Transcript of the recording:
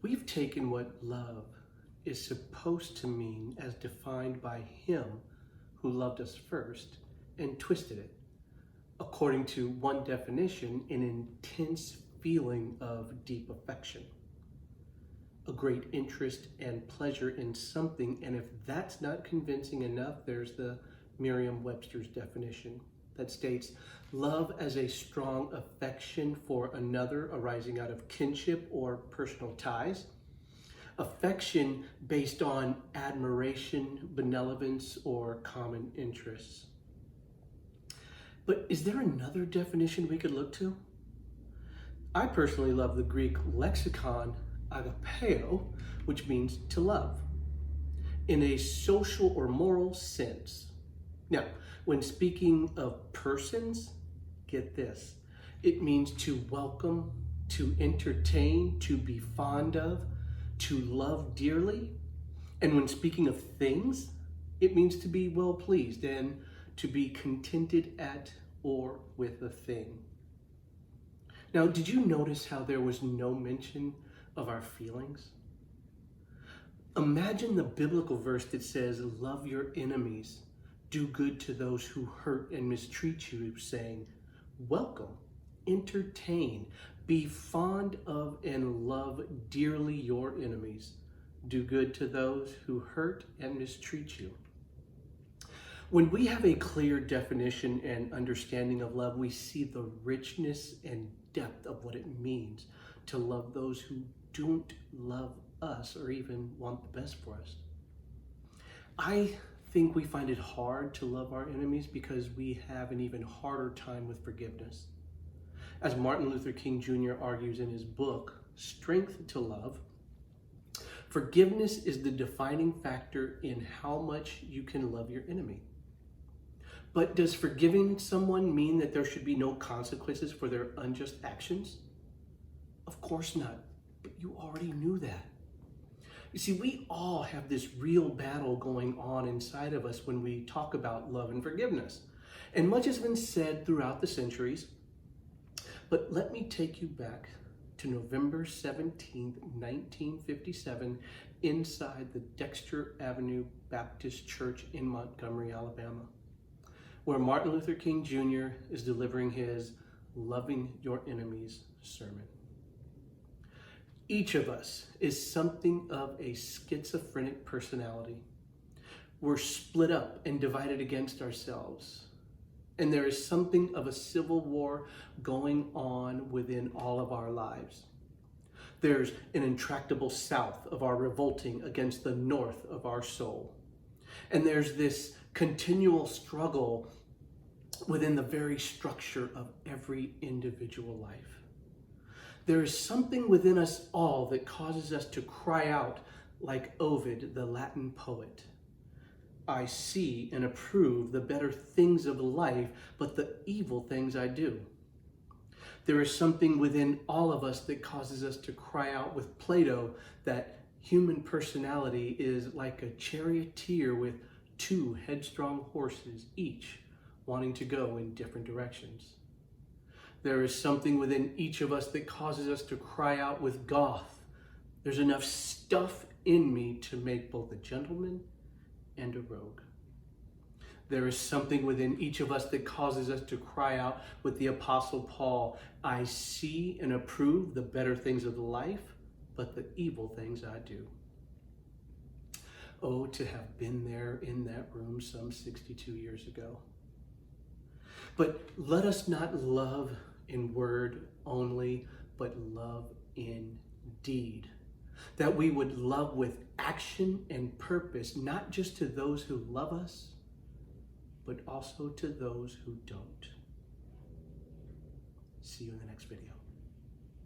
We've taken what love is supposed to mean as defined by Him who loved us first and twisted it, according to one definition, an intense feeling of deep affection, a great interest and pleasure in something. And if that's not convincing enough, there's the Merriam-Webster's definition that states love as a strong affection for another arising out of kinship or personal ties, affection based on admiration, benevolence, or common interests. But is there another definition we could look to? I personally love the Greek lexicon agapeo, which means to love, in a social or moral sense. Now, when speaking of persons, get this. It means to welcome, to entertain, to be fond of, to love dearly. And when speaking of things, it means to be well pleased and to be contented at or with a thing. Now, did you notice how there was no mention of our feelings? Imagine the biblical verse that says, love your enemies, do good to those who hurt and mistreat you, saying, welcome, entertain, be fond of and love dearly your enemies. Do good to those who hurt and mistreat you. When we have a clear definition and understanding of love, we see the richness and depth of what it means to love those who don't love us or even want the best for us. I think we find it hard to love our enemies because we have an even harder time with forgiveness. As Martin Luther King Jr. argues in his book, Strength to Love, forgiveness is the defining factor in how much you can love your enemy. But does forgiving someone mean that there should be no consequences for their unjust actions? Of course not, but you already knew that. You see, we all have this real battle going on inside of us when we talk about love and forgiveness. And much has been said throughout the centuries, but let me take you back to November 17th, 1957, inside the Dexter Avenue Baptist Church in Montgomery, Alabama, where Martin Luther King Jr. is delivering his Loving Your Enemies sermon. Each of us is something of a schizophrenic personality. We're split up and divided against ourselves. And there is something of a civil war going on within all of our lives. There's an intractable south of our revolting against the north of our soul. And there's this continual struggle within the very structure of every individual life. There is something within us all that causes us to cry out like Ovid, the Latin poet. I see and approve the better things of life, but the evil things I do. There is something within all of us that causes us to cry out with Plato that human personality is like a charioteer with two headstrong horses, each wanting to go in different directions. There is something within each of us that causes us to cry out with Goethe. There's enough stuff in me to make both a gentleman and a rogue. There is something within each of us that causes us to cry out with the Apostle Paul. I see and approve the better things of life, but the evil things I do. Oh, to have been there in that room some 62 years ago. But let us not love in word only, but love in deed. That we would love with action and purpose, not just to those who love us, but also to those who don't. See you in the next video.